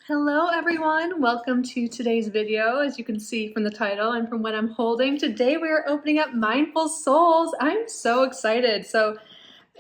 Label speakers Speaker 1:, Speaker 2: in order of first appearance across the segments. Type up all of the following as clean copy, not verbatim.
Speaker 1: Hello everyone, welcome to today's video. As you can see from the title and from what I'm holding, today we are opening up Mindful Souls. I'm so excited. So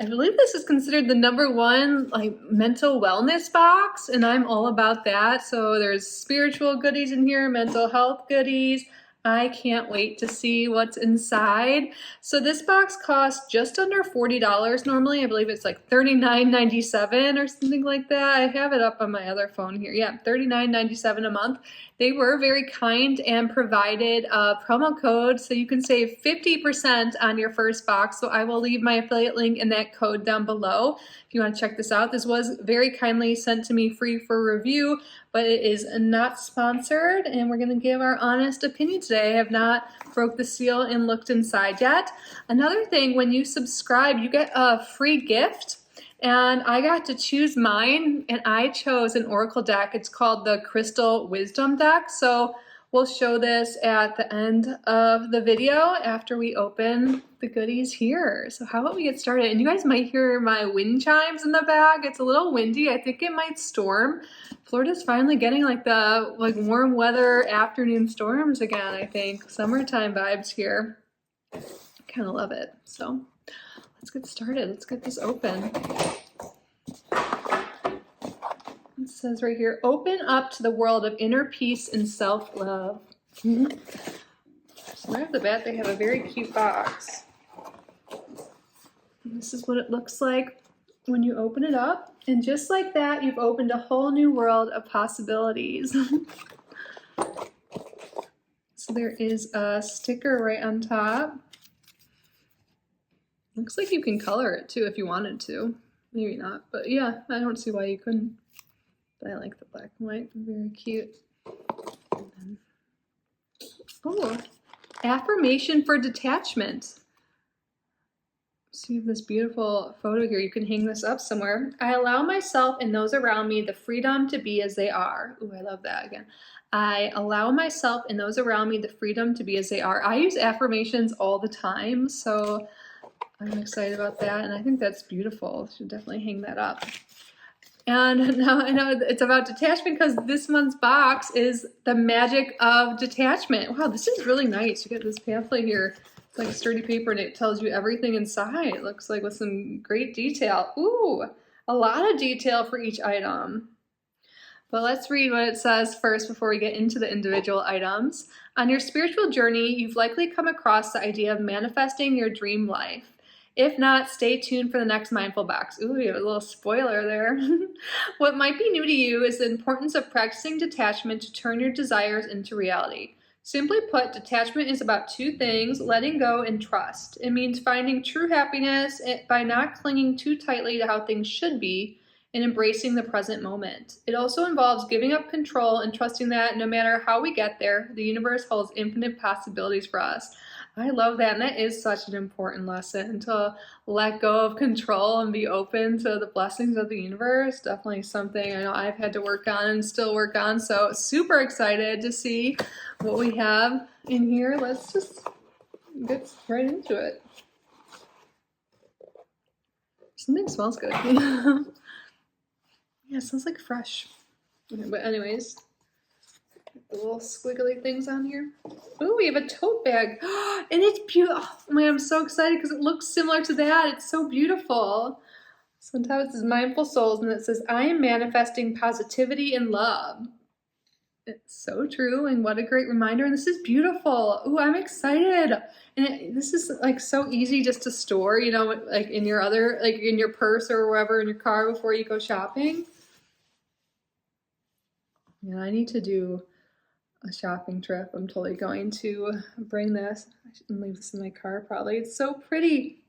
Speaker 1: I believe this is considered the #1 mental wellness box, and I'm all about that. So there's spiritual goodies in here, mental health goodies. I can't wait to see what's inside. So this box costs just under $40 normally. I believe it's like $39.97 or something like that. I have it up on my other phone here. Yeah, $39.97 a month. They were very kind and provided a promo code so you can save 50% on your first box. So I will leave my affiliate link and that code down below if you want to check this out. This was very kindly sent to me free for review, but it is not sponsored, and we're going to give our honest opinion today. I have not broke the seal and looked inside yet. Another thing, when you subscribe, you get a free gift. And I got to choose mine, and I chose an Oracle deck. It's called the Crystal Wisdom deck. So we'll show this at the end of the video after we open the goodies here. So how about we get started? And you guys might hear my wind chimes in the back. It's a little windy. I think it might storm. Florida's finally getting the warm weather afternoon storms again, I think. Summertime vibes here. I kind of love it. So let's get started. Let's get this open. It says right here, open up to the world of inner peace and self-love. So right off the bat, they have a very cute box. And this is what it looks like when you open it up. And just like that, you've opened a whole new world of possibilities. So there is a sticker right on top. Looks like you can color it too if you wanted to. Maybe not, but yeah, I don't see why you couldn't. But I like the black and white, very cute. Oh, affirmation for detachment. So you have this beautiful photo here. You can hang this up somewhere. I allow myself and those around me the freedom to be as they are. Ooh, I love that again. I allow myself and those around me the freedom to be as they are. I use affirmations all the time, so I'm excited about that, and I think that's beautiful. Should definitely hang that up. And now I know it's about detachment because this month's box is the magic of detachment. Wow, this is really nice. You get this pamphlet here. It's like sturdy paper, and it tells you everything inside. It looks like with some great detail. Ooh, a lot of detail for each item. But let's read what it says first before we get into the individual items. On your spiritual journey, you've likely come across the idea of manifesting your dream life. If not, stay tuned for the next Mindful Box. Ooh, we have a little spoiler there. What might be new to you is the importance of practicing detachment to turn your desires into reality. Simply put, detachment is about two things: letting go and trust. It means finding true happiness by not clinging too tightly to how things should be and embracing the present moment. It also involves giving up control and trusting that no matter how we get there, the universe holds infinite possibilities for us. I love that, and that is such an important lesson, to let go of control and be open to the blessings of the universe. Definitely something I know I've had to work on and still work on, so super excited to see what we have in here. Let's just get right into it. Something smells good. Yeah, it smells like fresh. Okay, but anyways, the little squiggly things on here. Ooh, we have a tote bag. And it's beautiful. Oh man, I'm so excited because it looks similar to that. It's so beautiful. So on top it says Mindful Souls, and it says, I am manifesting positivity and love. It's so true, and what a great reminder. And this is beautiful. Ooh, I'm excited. And this is so easy just to store, in your in your purse or wherever in your car before you go shopping. Yeah, I need to do a shopping trip. I'm totally going to bring this. I shouldn't leave this in my car probably. It's so pretty.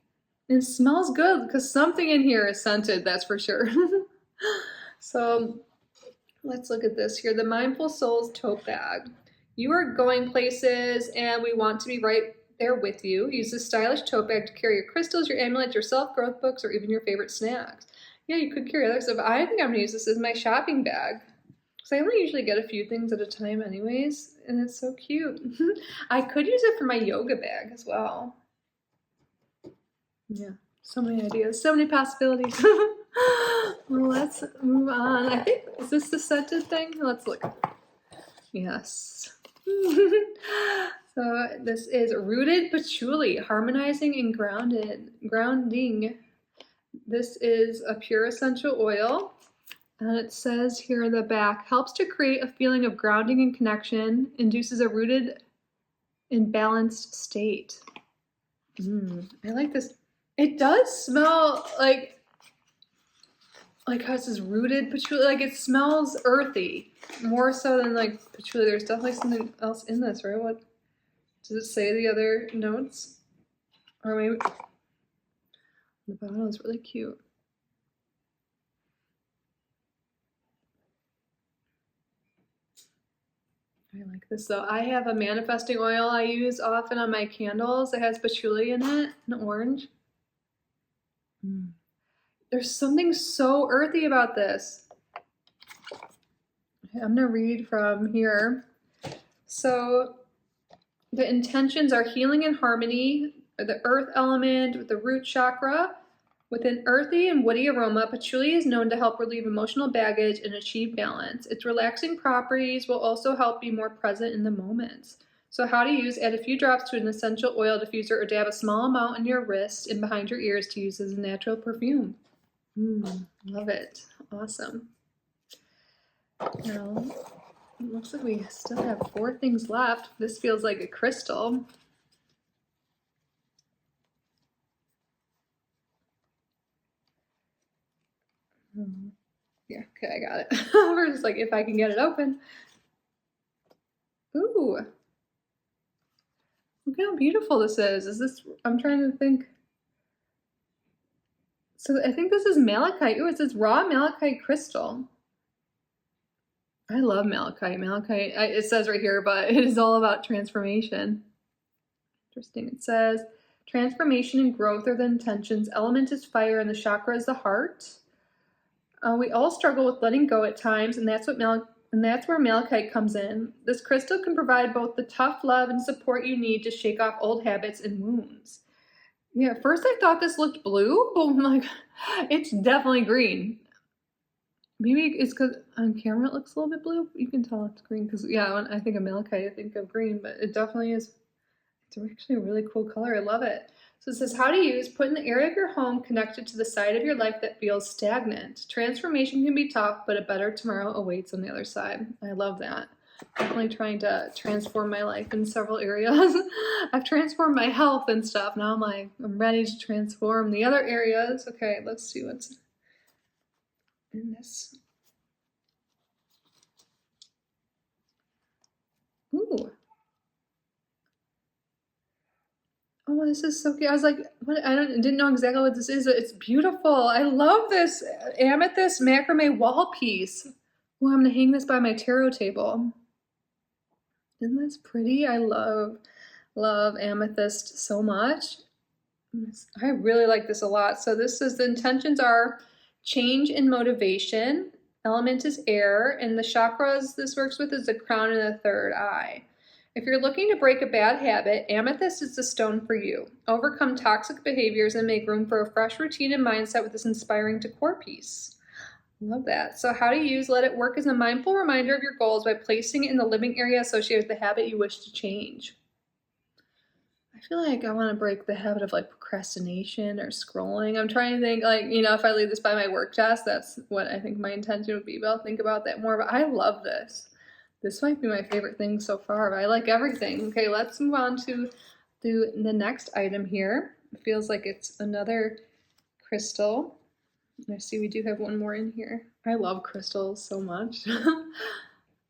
Speaker 1: And it smells good because something in here is scented, that's for sure. So let's look at this here. The Mindful Souls tote bag. You are going places and we want to be right there with you. Use this stylish tote bag to carry your crystals, your amulets, your self-growth books, or even your favorite snacks. Yeah, you could carry other stuff. I think I'm going to use this as my shopping bag. So I only usually get a few things at a time anyways, and it's so cute. I could use it for my yoga bag as well. Yeah, so many ideas, so many possibilities. Well, let's move on. I think, is this the scented thing? Let's look. Yes. So this is rooted patchouli, harmonizing and grounding. This is a pure essential oil. And it says here in the back, helps to create a feeling of grounding and connection, induces a rooted and balanced state. I like this. It does smell like how it says rooted patchouli. Like it smells earthy, more so than like patchouli. There's definitely something else in this, right? What does it say? The other notes, or maybe the bottle is really cute. I like this though. I have a manifesting oil I use often on my candles. It has patchouli in it and orange. There's something so earthy about this. I'm gonna read from here. So the intentions are healing and harmony, the earth element with the root chakra. With an earthy and woody aroma, patchouli is known to help relieve emotional baggage and achieve balance. Its relaxing properties will also help be more present in the moment. So how to use: add a few drops to an essential oil diffuser or dab a small amount on your wrist and behind your ears to use as a natural perfume. Love it. Awesome. Now, it looks like we still have 4 things left. This feels like a crystal. Yeah, okay, I got it. We're just like, if I can get it open. Ooh. Look how beautiful this is. Is this, I'm trying to think. So I think this is malachite. Ooh, it says raw malachite crystal. I love malachite. Malachite, it says right here, but it is all about transformation. Interesting. It says, transformation and growth are the intentions. Element is fire and the chakra is the heart. We all struggle with letting go at times, and that's where malachite comes in. This crystal can provide both the tough love and support you need to shake off old habits and wounds. Yeah, at first I thought this looked blue, but I'm like, it's definitely green. Maybe it's because on camera it looks a little bit blue. You can tell it's green because, yeah, when I think of malachite, I think of green, but it definitely is. It's actually a really cool color. I love it. So it says how to use: put in the area of your home connected to the side of your life that feels stagnant. Transformation can be tough, but a better tomorrow awaits on the other side. I love that. Definitely trying to transform my life in several areas. I've transformed my health and stuff. Now I'm like, I'm ready to transform the other areas. Okay, let's see what's in this. Ooh. Oh, this is so cute. I was like, what? Didn't know exactly what this is. It's beautiful. I love this amethyst macrame wall piece. Oh, I'm gonna hang this by my tarot table. Isn't this pretty? I love amethyst so much. I really like this a lot. So this says the intentions are change and motivation. Element is air, and the chakras this works with is the crown and the third eye. If you're looking to break a bad habit, amethyst is the stone for you. Overcome toxic behaviors and make room for a fresh routine and mindset with this inspiring decor piece. Love that. So how to use: let it work as a mindful reminder of your goals by placing it in the living area associated with the habit you wish to change. I feel like I want to break the habit of like procrastination or scrolling. I'm trying to think, like, if I leave this by my work desk, that's what I think my intention would be, but I'll think about that more. But I love this. This might be my favorite thing so far, but I like everything. Okay, let's move on to the next item here. It feels like it's another crystal. I see we do have one more in here. I love crystals so much.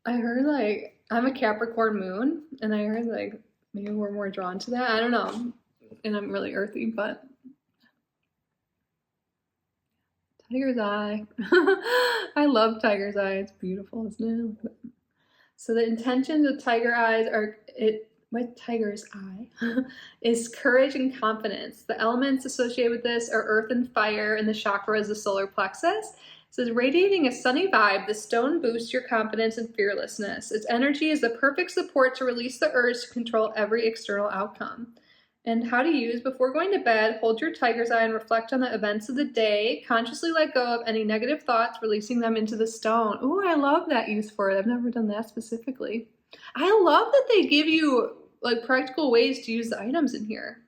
Speaker 1: I heard like I'm a Capricorn moon, and I heard like maybe we're more drawn to that. I don't know. And I'm really earthy, but tiger's eye. I love tiger's eye. It's beautiful, isn't it? So the intentions with tiger eyes are with tiger's eye is courage and confidence. The elements associated with this are earth and fire, and the chakra is the solar plexus. It says radiating a sunny vibe, the stone boosts your confidence and fearlessness. Its energy is the perfect support to release the urge to control every external outcome. And how to use: before going to bed, hold your tiger's eye and reflect on the events of the day. Consciously let go of any negative thoughts, releasing them into the stone. Ooh, I love that use for it. I've never done that specifically. I love that they give you like practical ways to use the items in here.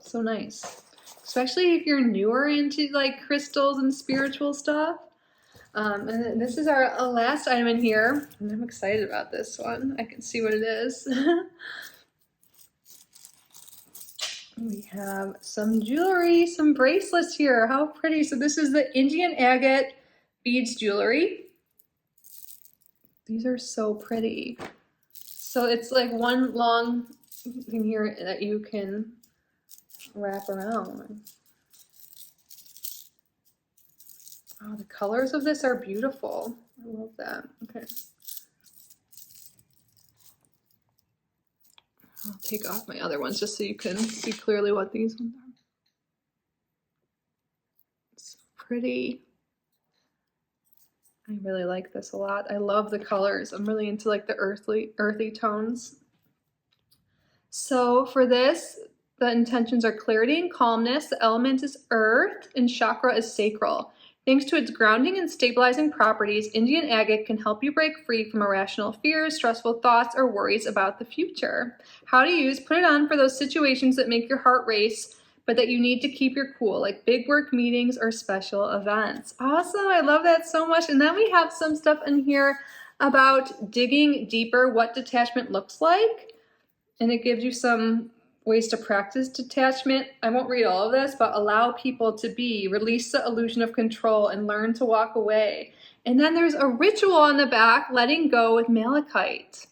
Speaker 1: So nice. Especially if you're newer into like crystals and spiritual stuff. And this is our last item in here. And I'm excited about this one. I can see what it is. We have some jewelry, some bracelets here. How pretty. So this is the Indian agate beads jewelry. These are so pretty. So it's like one long thing here that you can wrap around. Oh, the colors of this are beautiful. I love that. Okay. I'll take off my other ones just so you can see clearly what these ones are. It's so pretty. I really like this a lot. I love the colors. I'm really into like the earthy tones. So for this, the intentions are clarity and calmness. The element is earth and chakra is sacral. Thanks to its grounding and stabilizing properties, Indian agate can help you break free from irrational fears, stressful thoughts, or worries about the future. How to use: put it on for those situations that make your heart race, but that you need to keep your cool, like big work meetings or special events. Awesome, I love that so much. And then we have some stuff in here about digging deeper, what detachment looks like. And it gives you some ways to practice detachment. I won't read all of this, but allow people to be, release the illusion of control, and learn to walk away. And then there's a ritual on the back, letting go with malachite.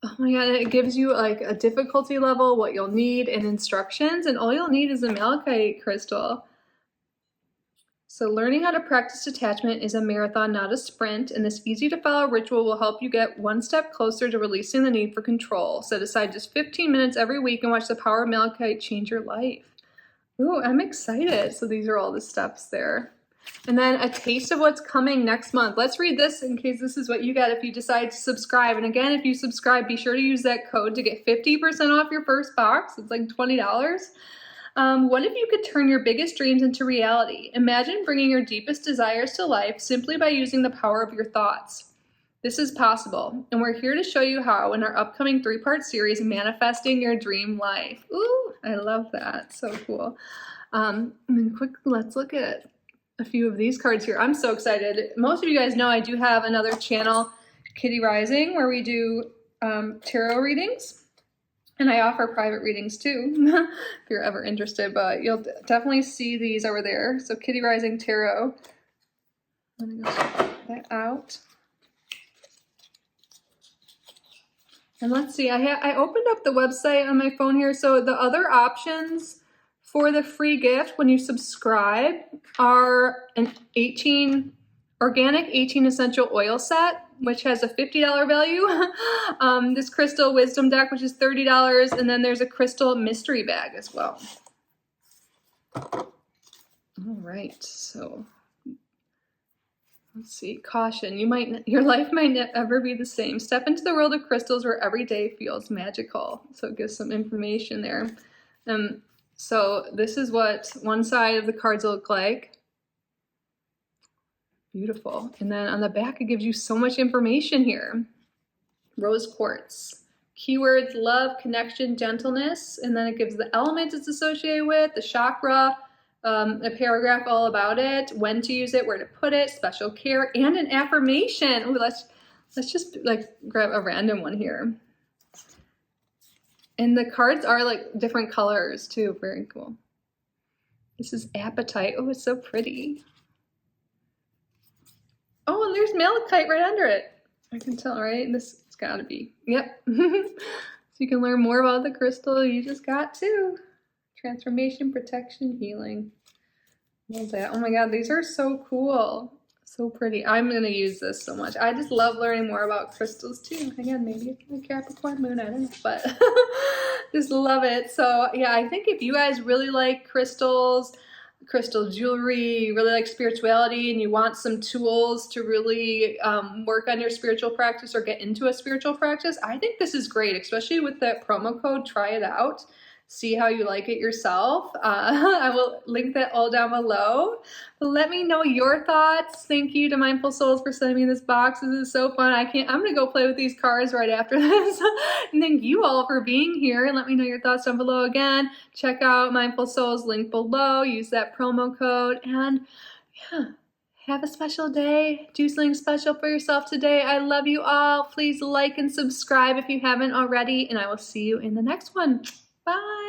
Speaker 1: Oh my God, it gives you like a difficulty level, what you'll need, and instructions, and all you'll need is a malachite crystal. So learning how to practice detachment is a marathon, not a sprint, and this easy to follow ritual will help you get one step closer to releasing the need for control. Set aside just 15 minutes every week and watch the power of malachite change your life. Ooh, I'm excited. So these are all the steps there. And then a taste of what's coming next month. Let's read this in case this is what you get if you decide to subscribe. And again, if you subscribe, be sure to use that code to get 50% off your first box. It's like $20. What if you could turn your biggest dreams into reality? Imagine bringing your deepest desires to life simply by using the power of your thoughts. This is possible, and we're here to show you how in our upcoming 3-part series, Manifesting Your Dream Life. Ooh, I love that. So cool. And quickly, let's look at a few of these cards here. I'm so excited. Most of you guys know I do have another channel, Kitty Rising, where we do tarot readings. And I offer private readings too, if you're ever interested, but you'll definitely see these over there. So Kitty Rising Tarot. Let me go check that out. And let's see, I opened up the website on my phone here. So the other options for the free gift when you subscribe are an organic 18 essential oil set, which has a $50 value. This crystal wisdom deck, which is $30, and then there's a crystal mystery bag as well. All right, so let's see. Caution: your life might never be the same. Step into the world of crystals where every day feels magical. So it gives some information there. So this is what one side of the cards look like. Beautiful. And then on the back, it gives you so much information here. Rose quartz. Keywords: love, connection, gentleness. And then it gives the element it's associated with, the chakra, a paragraph all about it, when to use it, where to put it, special care, and an affirmation. Ooh, let's just like grab a random one here. And the cards are like different colors too. Very cool. This is appetite. Oh, it's so pretty. Oh, and there's malachite right under it. I can tell, right? This has got to be. Yep. So you can learn more about the crystal you just got too. Transformation, protection, healing. Love that. Oh my God, these are so cool. So pretty. I'm going to use this so much. I just love learning more about crystals too. Again, maybe it's my Capricorn moon, I don't know, but just love it. So yeah, I think if you guys really like crystals, crystal jewelry, you really like spirituality, and you want some tools to really work on your spiritual practice or get into a spiritual practice, I think this is great, especially with that promo code, try it out. see how you like it yourself. I will link that all down below. But let me know your thoughts. Thank you to Mindful Souls for sending me this box. This is so fun. I'm gonna go play with these cards right after this. And thank you all for being here. And let me know your thoughts down below again. Check out Mindful Souls link below. Use that promo code. And yeah, have a special day. Do something special for yourself today. I love you all. Please like and subscribe if you haven't already. And I will see you in the next one. Bye.